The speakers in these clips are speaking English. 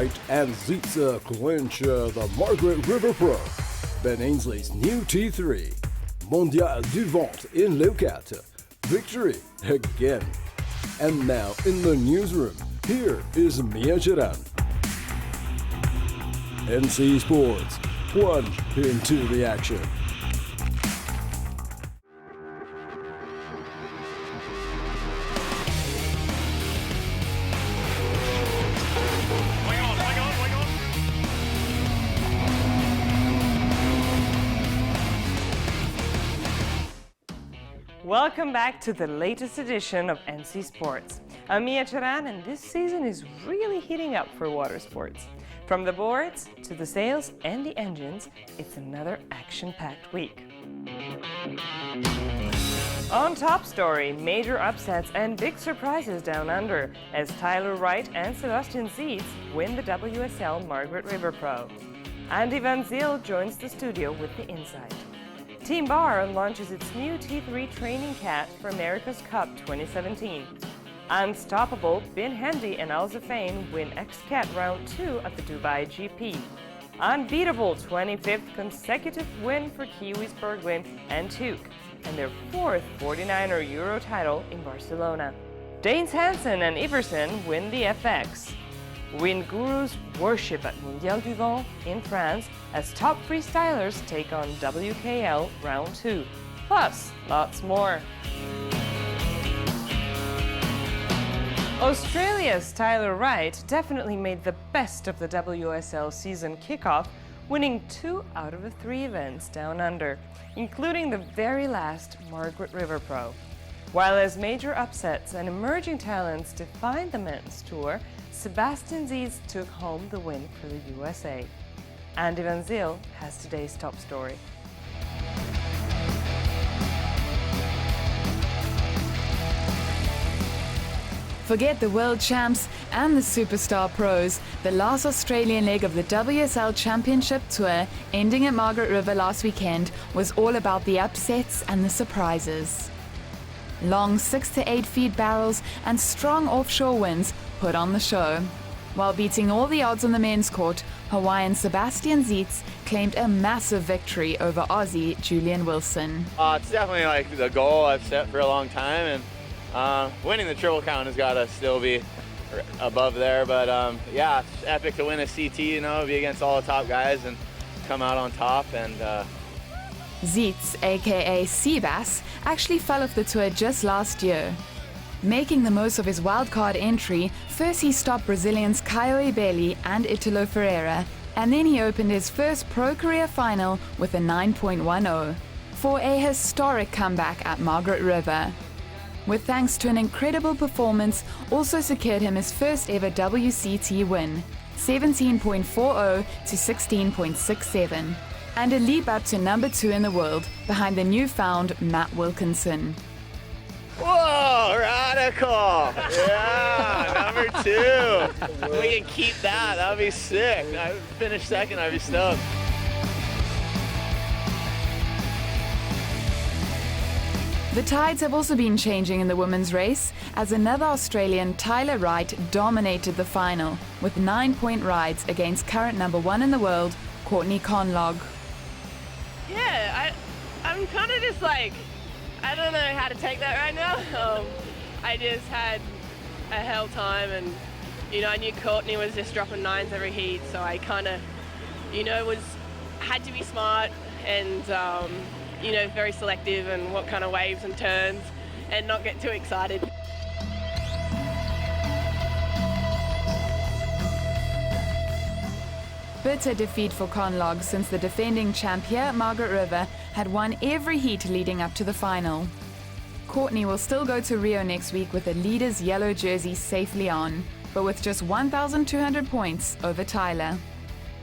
Wright and Zietz clinch the Margaret River Pro. Ben Ainslie's new T3. Mondial Du Vent in Leucate. Victory again. And now in the newsroom, here is Mia Geran. NC Sports, plunge into the action. Welcome back to the latest edition of NC Sports. I'm Mia Geran, and this season is really heating up for water sports. From the boards to the sails and the engines, it's another action-packed week. On top story, major upsets and big surprises down under as Tyler Wright and Sebastian Zietz win the WSL Margaret River Pro. Andi Van Zyl joins the studio with the insight. Team Bar launches its new T3 training cat for America's Cup 2017. Unstoppable, Hendi Al Zaffein win XCat Round Two at the Dubai GP. Unbeatable, 25th consecutive win for Kiwis Burling Tuke, and their fourth 49er Euro title in Barcelona. Danes Hansen and Iversen win the FX. Wind gurus worship at Mondial Du Vent in France as top freestylers take on WSL Round Two. Plus, lots more. Australia's Tyler Wright definitely made the best of the WSL season kickoff, winning 2 out of the 3 events down under, including the very last Margaret River Pro. While as major upsets and emerging talents defined the men's tour, Sebastian Zietz took home the win for the USA. Andi Van Zyl has today's top story. Forget the world champs and the superstar pros. The last Australian leg of the WSL Championship Tour, ending at Margaret River last weekend, was all about the upsets and the surprises. Long 6 to 8 feet barrels and strong offshore winds put on the show. While beating all the odds on the men's court, Hawaiian Sebastian Zietz claimed a massive victory over Aussie Julian Wilson. It's definitely like the goal I've set for a long time, and winning the triple count has got to still be above there. But yeah, it's epic to win a CT, be against all the top guys and come out on top. And Zietz, aka Seabass, actually fell off the tour just last year. Making the most of his wildcard entry, first he stopped Brazilians Caio Ibelli and Italo Ferreira, and then he opened his first pro career final with a 9.10 for a historic comeback at Margaret River. With thanks to an incredible performance, also secured him his first ever WCT win, 17.40 to 16.67, and a leap up to number 2 in the world behind the newfound Matt Wilkinson. Whoa, radical! Yeah, number 2. If we can keep that, that would be sick. I would finish second, I'd be stoked. The tides have also been changing in the women's race, as another Australian, Tyler Wright, dominated the final with 9-point rides against current number 1 in the world, Courtney Conlog. Yeah, I'm kind of just like, I don't know how to take that right now. I just had a hell time, and I knew Courtney was just dropping 9s every heat, so I kind of, had to be smart and very selective and what kind of waves and turns, and not get too excited. Bitter defeat for Conlog, since the defending champ here at Margaret River had won every heat leading up to the final. Courtney will still go to Rio next week with the leader's yellow jersey safely on, but with just 1,200 points over Tyler.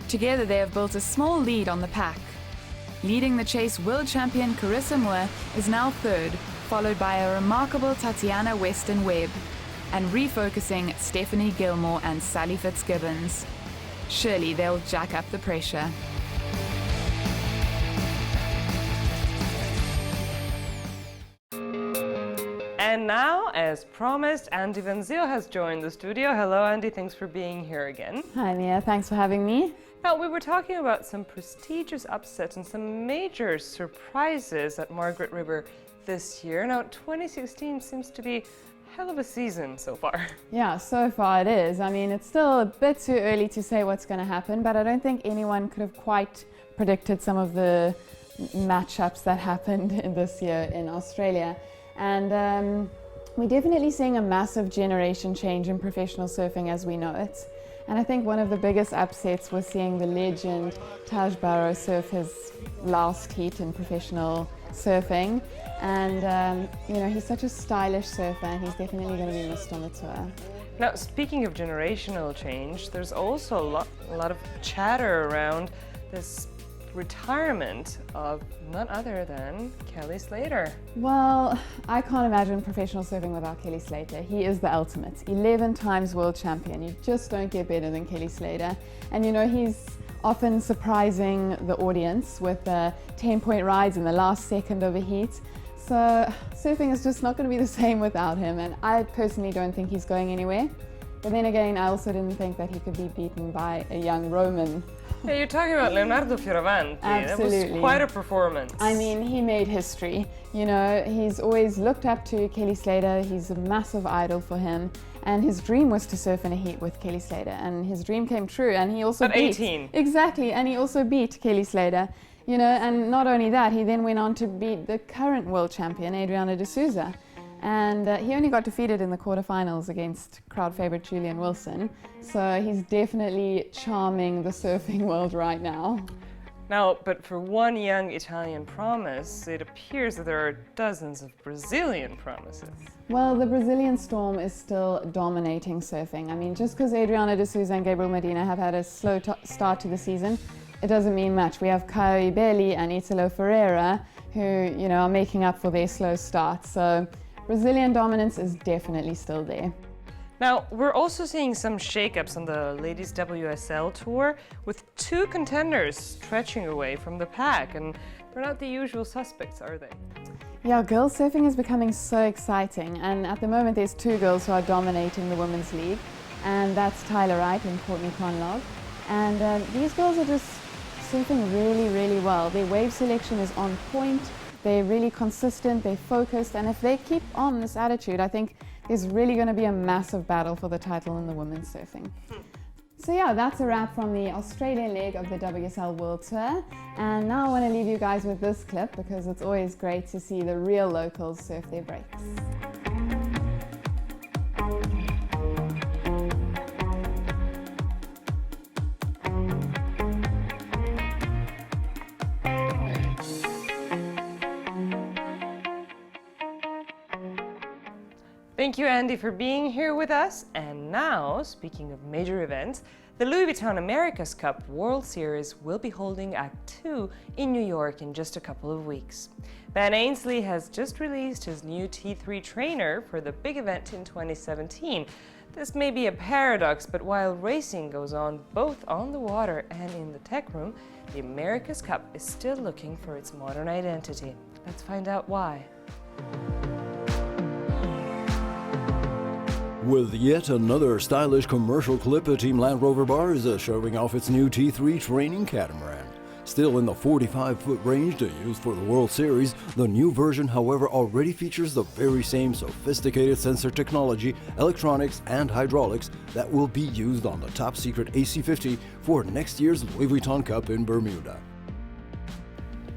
Together they have built a small lead on the pack. Leading the chase, world champion Carissa Moore is now 3rd, followed by a remarkable Tatiana Weston-Webb, and refocusing Stephanie Gilmore and Sally Fitzgibbons. Surely they'll jack up the pressure. And now, As promised, Andi Van Zyl has joined the studio. Hello, Andi. Thanks for being here again. Hi, Mia. Thanks for having me. Now, we were talking about some prestigious upsets and some major surprises at Margaret River this year. Now, 2016 seems to be a hell of a season so far. Yeah, so far it is. I mean, it's still a bit too early to say what's going to happen, but I don't think anyone could have quite predicted some of the matchups that happened this year in Australia. And we're definitely seeing a massive generation change in professional surfing as we know it. And I think one of the biggest upsets was seeing the legend Taj Barrow surf his last heat in professional surfing. And, you know, he's such a stylish surfer and he's definitely going to be missed on the tour. Now, speaking of generational change, there's also a lot of chatter around this retirement of none other than Kelly Slater. Well, I can't imagine professional surfing without Kelly Slater. He is the ultimate. 11 times world champion. You just don't get better than Kelly Slater. And you know, he's often surprising the audience with 10-point rides in the last second of a heat. So surfing is just not going to be the same without him. And I personally don't think he's going anywhere. But then again, I also didn't think that he could be beaten by a young Roman. Yeah, you're talking about Leonardo Fioravanti. Absolutely. That was quite a performance. I mean, he made history. You know, he's always looked up to Kelly Slater. He's a massive idol for him. And his dream was to surf in a heat with Kelly Slater. And his dream came true. And he also At 18. Exactly. And he also beat Kelly Slater. You know, and not only that, he then went on to beat the current world champion, Adriana de Souza. And he only got defeated in the quarterfinals against crowd favorite Julian Wilson. So he's definitely charming the surfing world right now. Now, but for one young Italian promise, it appears that there are dozens of Brazilian promises. Well, the Brazilian storm is still dominating surfing. I mean, just because Adriana de Souza and Gabriel Medina have had a slow start to the season, it doesn't mean much. We have Caio Ibelli and Italo Ferreira who, you know, are making up for their slow start. So Brazilian dominance is definitely still there. Now, we're also seeing some shakeups on the ladies WSL tour with two contenders stretching away from the pack, and they're not the usual suspects, are they? Yeah, girls surfing is becoming so exciting, and at the moment there's two girls who are dominating the women's league, and that's Tyler Wright and Courtney Conlog. And these girls are just surfing really, really well. Their wave selection is on point. They're really consistent, they're focused, and if they keep on this attitude, I think there's really going to be a massive battle for the title in the women's surfing. So yeah, that's a wrap from the Australian leg of the WSL World Tour. And now I want to leave you guys with this clip because it's always great to see the real locals surf their breaks. Thank you, Andi, for being here with us. And now, speaking of major events, the Louis Vuitton America's Cup World Series will be holding Act 2 in New York in just a couple of weeks. Ben Ainslie has just released his new T3 trainer for the big event in 2017. This may be a paradox, but while racing goes on both on the water and in the tech room, the America's Cup is still looking for its modern identity. Let's find out why. With yet another stylish commercial clip, Team Land Rover Barza showing off its new T3 training catamaran. Still in the 45-foot range to use for the World Series, the new version, however, already features the very same sophisticated sensor technology, electronics, and hydraulics that will be used on the top-secret AC-50 for next year's Louis Vuitton Cup in Bermuda.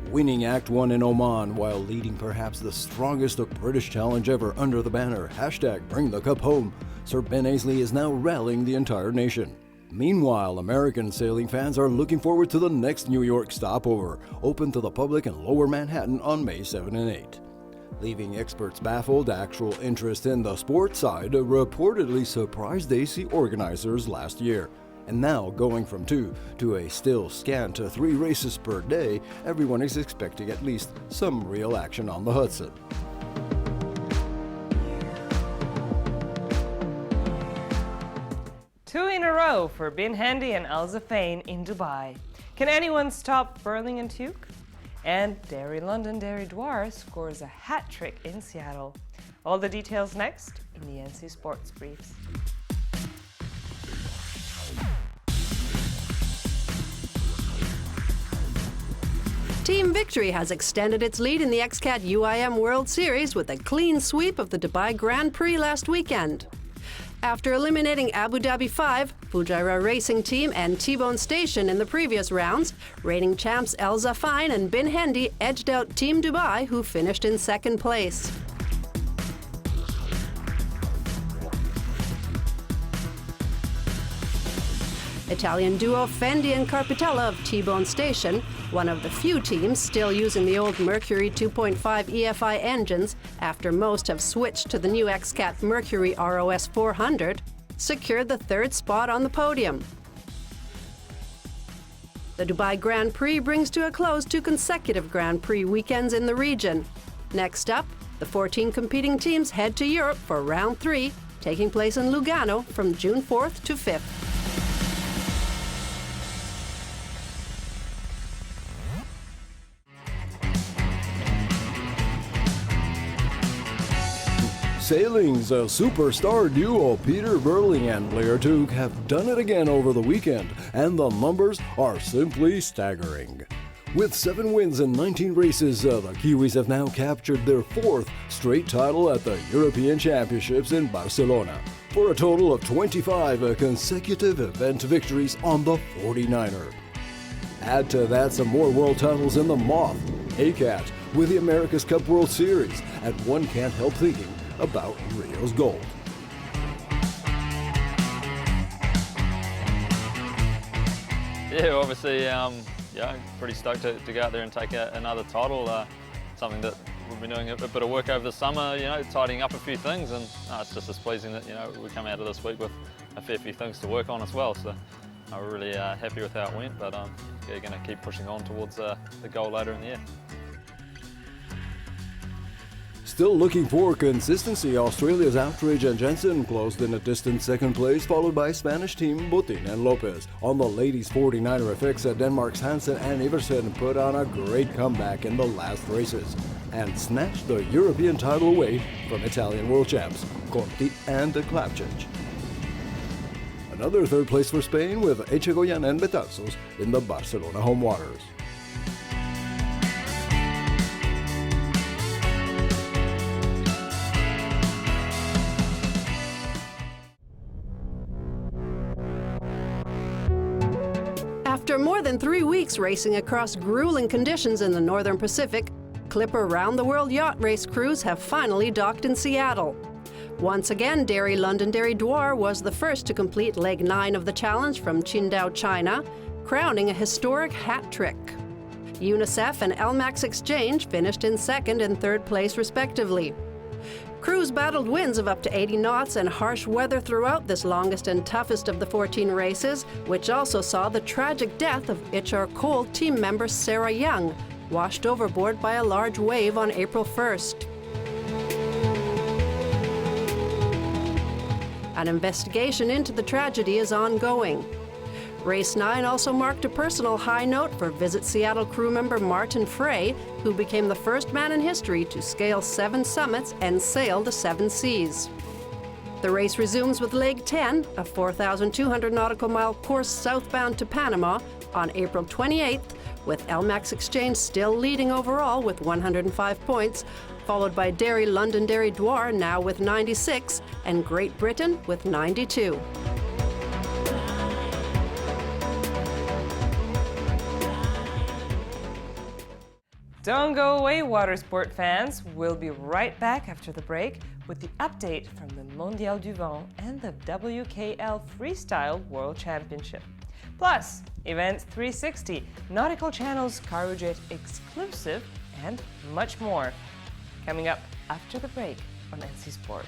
Winning Act 1 in Oman while leading perhaps the strongest British challenge ever under the banner #BringTheCupHome, Sir Ben Ainslie is now rallying the entire nation. Meanwhile, American sailing fans are looking forward to the next New York stopover, open to the public in Lower Manhattan on May 7 and 8. Leaving experts baffled, actual interest in the sports side reportedly surprised AC organizers last year. And now, going from 2 to a still scant 3 races per day, everyone is expecting at least some real action on the Hudson. Two in a row for bin Hendi and Al Zaffein in Dubai. Can anyone stop Burling Tuke? And Derry London Derry Dwar scores a hat trick in Seattle. All the details next in the NC Sports Briefs. Team Victory has extended its lead in the XCat UIM World Series with a clean sweep of the Dubai Grand Prix last weekend. After eliminating Abu Dhabi 5, Fujairah Racing Team and T-Bone Station in the previous rounds, reigning champs Al Zaffein and Bin Hendi edged out Team Dubai, who finished in second place. Italian duo Fendi and Carpitella of T-Bone Station, one of the few teams still using the old Mercury 2.5 EFI engines after most have switched to the new XCat Mercury ROS 400, secured the third spot on the podium. The Dubai Grand Prix brings to a close 2 consecutive Grand Prix weekends in the region. Next up, the 14 competing teams head to Europe for Round 3, taking place in Lugano from June 4th to 5th. Sailing's superstar duo Peter Burling and Blair Tuke have done it again over the weekend, and the numbers are simply staggering. With 7 wins in 19 races, the Kiwis have now captured their 4th straight title at the European Championships in Barcelona, for a total of 25 consecutive event victories on the 49er. Add to that some more world titles in the Moth, ACAT, with the America's Cup World Series, and one can't help thinking about Rio's gold. Yeah, obviously, pretty stoked to go out there and take another title. Something that we've been doing a bit of work over the summer, tidying up a few things, and it's just as pleasing that we come out of this week with a fair few things to work on as well. So we're really happy with how it went, but going to keep pushing on towards the goal later in the year. Still looking for consistency, Australia's Outrage and Jensen closed in a distant second place, followed by Spanish team Butin and Lopez. On the ladies' 49er FX, Denmark's Hansen Iversen put on a great comeback in the last races and snatched the European title away from Italian world champs Conti and Klapčić. Another third place for Spain with Echegoyen and Betanzos in the Barcelona home waters. After more than 3 weeks racing across grueling conditions in the Northern Pacific, Clipper Round the World Yacht Race crews have finally docked in Seattle. Once again, Derry Londonderry Dwar was the first to complete Leg 9 of the challenge from Qingdao, China, crowning a historic hat trick. UNICEF and LMAX Exchange finished in second and third place respectively. Crews battled winds of up to 80 knots and harsh weather throughout this longest and toughest of the 14 races, which also saw the tragic death of HR Cole team member Sarah Young, washed overboard by a large wave on April 1st. An investigation into the tragedy is ongoing. Race 9 also marked a personal high note for Visit Seattle crew member Martin Frey, who became the first man in history to scale 7 summits and sail the 7 seas. The race resumes with Leg 10, a 4,200 nautical mile course southbound to Panama, on April 28th, with LMAX Exchange still leading overall with 105 points, followed by Derry Londonderry Dwar now with 96, and Great Britain with 92. Don't go away, water sport fans. We'll be right back after the break with the update from the Mondial Du Vent and the WKL Freestyle World Championship. Plus, Events 360, Nautical Channel's Cargojet exclusive, and much more. Coming up after the break on NC Sports.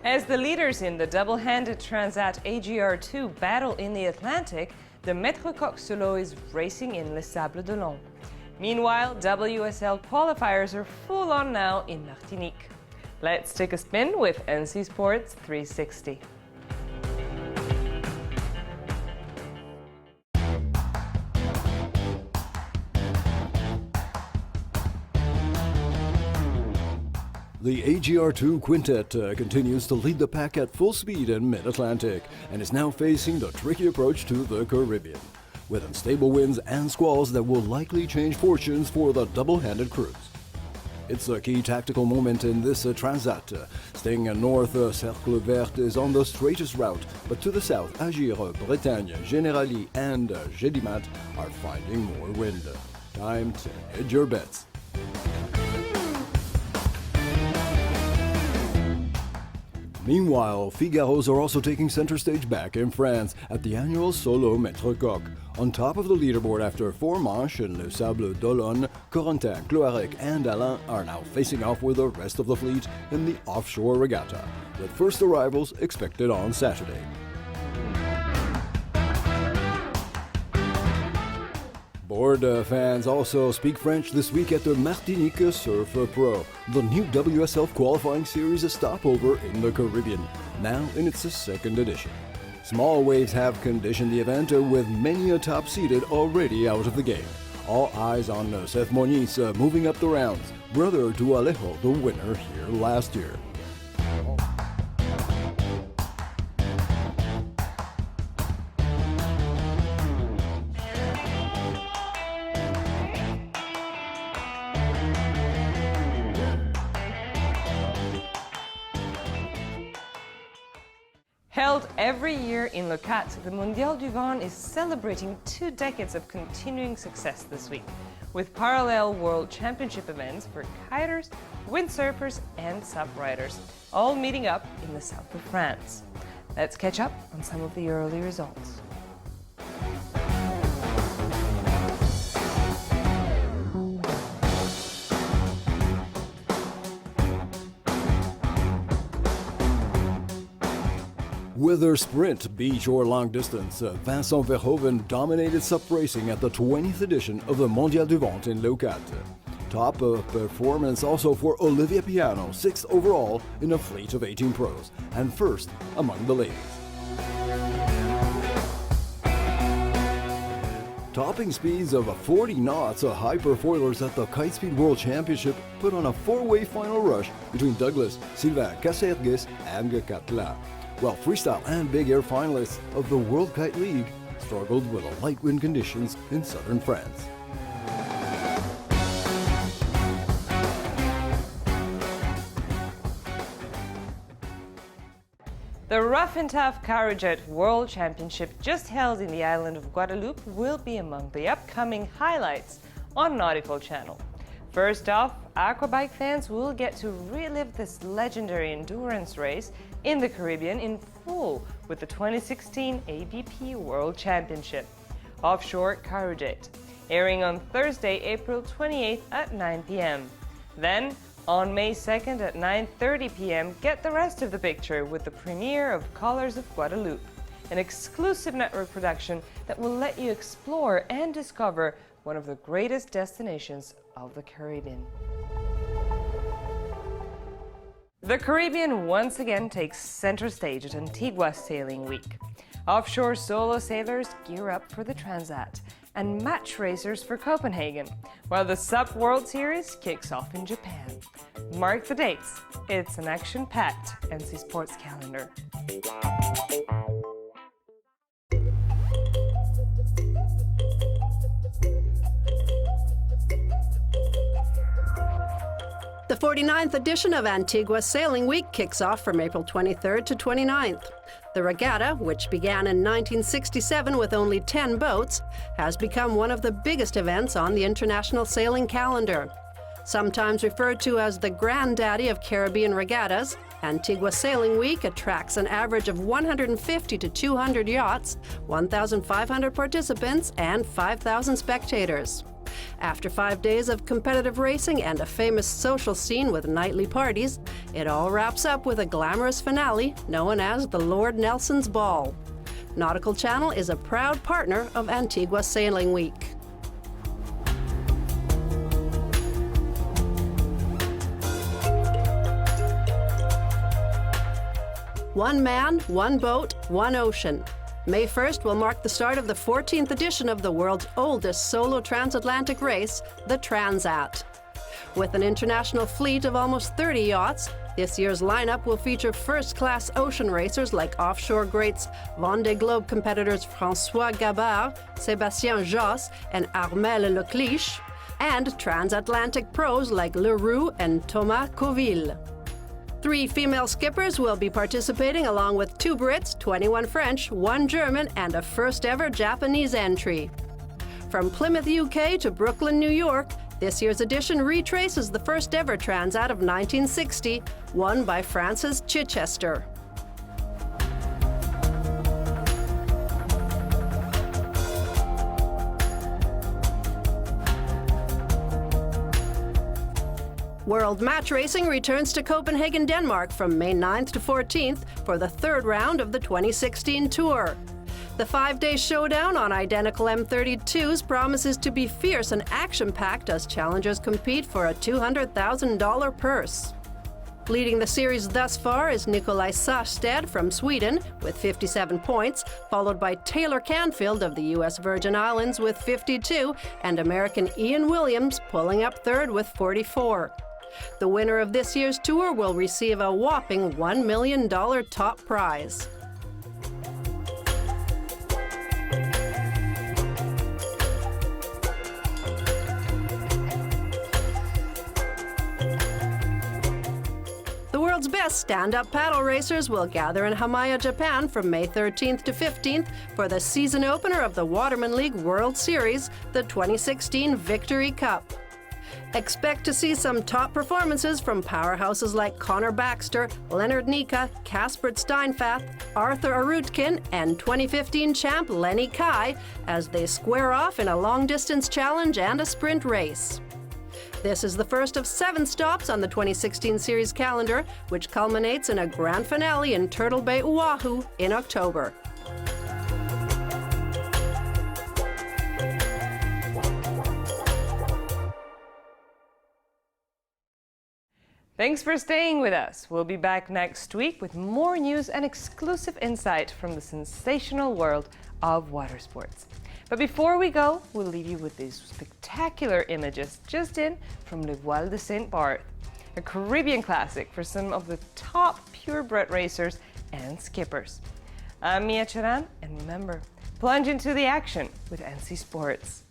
As the leaders in the double-handed Transat AGR2 battle in the Atlantic, the Maître Coq Solo is racing in Les Sables d'Olonne. Meanwhile, WSL qualifiers are full on now in Martinique. Let's take a spin with NC Sports 360. The AGR2 quintet continues to lead the pack at full speed in mid-Atlantic and is now facing the tricky approach to the Caribbean, with unstable winds and squalls that will likely change fortunes for the double-handed crews. It's a key tactical moment in this Transat. Staying north, Cercle Vert is on the straightest route, but to the south, Agir, Bretagne, Generali and Gélimat are finding more wind. Time to hedge your bets. Meanwhile, Figaros are also taking center stage back in France at the annual Solo Maître Coq. On top of the leaderboard after 4 manches in Les Sables d'Olonne, Corentin, Cloarec and Alain are now facing off with the rest of the fleet in the offshore regatta, with first arrivals expected on Saturday. Board fans also speak French this week at the Martinique Surf Pro, the new WSL qualifying series stopover in the Caribbean, now in its 2nd edition. Small waves have conditioned the event with many a top-seeded already out of the game. All eyes on Seth Moniz moving up the rounds, brother to Alejo, the winner here last year. Held every year in Le Cat, the Mondial Du Vent is celebrating 2 decades of continuing success this week, with parallel World Championship events for kiters, windsurfers and sup-riders, all meeting up in the south of France. Let's catch up on some of the early results. Whether sprint, beach or long distance, Vincent Verhoeven dominated sup racing at the 20th edition of the Mondial Du Vent in Le Cat. Top performance also for Olivia Piano, 6th overall in a fleet of 18 pros, and 1st among the ladies. Topping speeds of 40 knots, hyperfoilers at the Kitespeed World Championship put on a 4-way final rush between Douglas, Sylvain Cacergues and Catla, while freestyle and big air finalists of the World Kite League struggled with the light wind conditions in southern France. The Rough and Tough Carriage World Championship, just held in the island of Guadeloupe, will be among the upcoming highlights on Nautical Channel. First off, aquabike fans will get to relive this legendary endurance race in the Caribbean in full with the 2016 ABP World Championship, Offshore Carriage, airing on Thursday, April 28th at 9 p.m. Then, on May 2nd at 9:30 p.m., get the rest of the picture with the premiere of Colors of Guadeloupe, an exclusive network production that will let you explore and discover one of the greatest destinations of the Caribbean. The Caribbean once again takes center stage at Antigua Sailing Week. Offshore solo sailors gear up for the Transat, and match racers for Copenhagen, while the SUP World Series kicks off in Japan. Mark the dates. It's an action-packed NC Sports calendar. The 49th edition of Antigua Sailing Week kicks off from April 23rd to 29th. The regatta, which began in 1967 with only 10 boats, has become one of the biggest events on the international sailing calendar. Sometimes referred to as the granddaddy of Caribbean regattas, Antigua Sailing Week attracts an average of 150 to 200 yachts, 1,500 participants, and 5,000 spectators. After 5 days of competitive racing and a famous social scene with nightly parties, it all wraps up with a glamorous finale known as the Lord Nelson's Ball. Nautical Channel is a proud partner of Antigua Sailing Week. One man, one boat, one ocean. May 1st will mark the start of the 14th edition of the world's oldest solo transatlantic race, the Transat. With an international fleet of almost 30 yachts, this year's lineup will feature first-class ocean racers like offshore greats Vendée Globe competitors François Gabard, Sebastian Josse, and Armel Lecliche, and transatlantic pros like Leroux and Thomas Coville. 3 female skippers will be participating along with 2 Brits, 21 French, 1 German, and a first-ever Japanese entry. From Plymouth, UK to Brooklyn, New York, this year's edition retraces the first-ever Transat of 1960, won by Francis Chichester. World Match Racing returns to Copenhagen, Denmark from May 9th to 14th for the 3rd round of the 2016 Tour. The 5-day showdown on identical M32s promises to be fierce and action-packed as challengers compete for a $200,000 purse. Leading the series thus far is Nikolaj Sarsted from Sweden with 57 points, followed by Taylor Canfield of the U.S. Virgin Islands with 52, and American Ian Williams pulling up 3rd with 44. The winner of this year's tour will receive a whopping $1 million top prize. The world's best stand-up paddle racers will gather in Hamaya, Japan from May 13th to 15th for the season opener of the Waterman League World Series, the 2016 Victory Cup. Expect to see some top performances from powerhouses like Connor Baxter, Leonard Nika, Kaspert Steinfath, Arthur Arutkin, and 2015 champ Lenny Kai as they square off in a long-distance challenge and a sprint race. This is the first of 7 stops on the 2016 series calendar, which culminates in a grand finale in Turtle Bay, Oahu in October. Thanks for staying with us. We'll be back next week with more news and exclusive insight from the sensational world of water sports. But before we go, we'll leave you with these spectacular images just in from Le Voile de Saint Barth, a Caribbean classic for some of the top purebred racers and skippers. I'm Mia Charan, and remember, plunge into the action with NC Sports.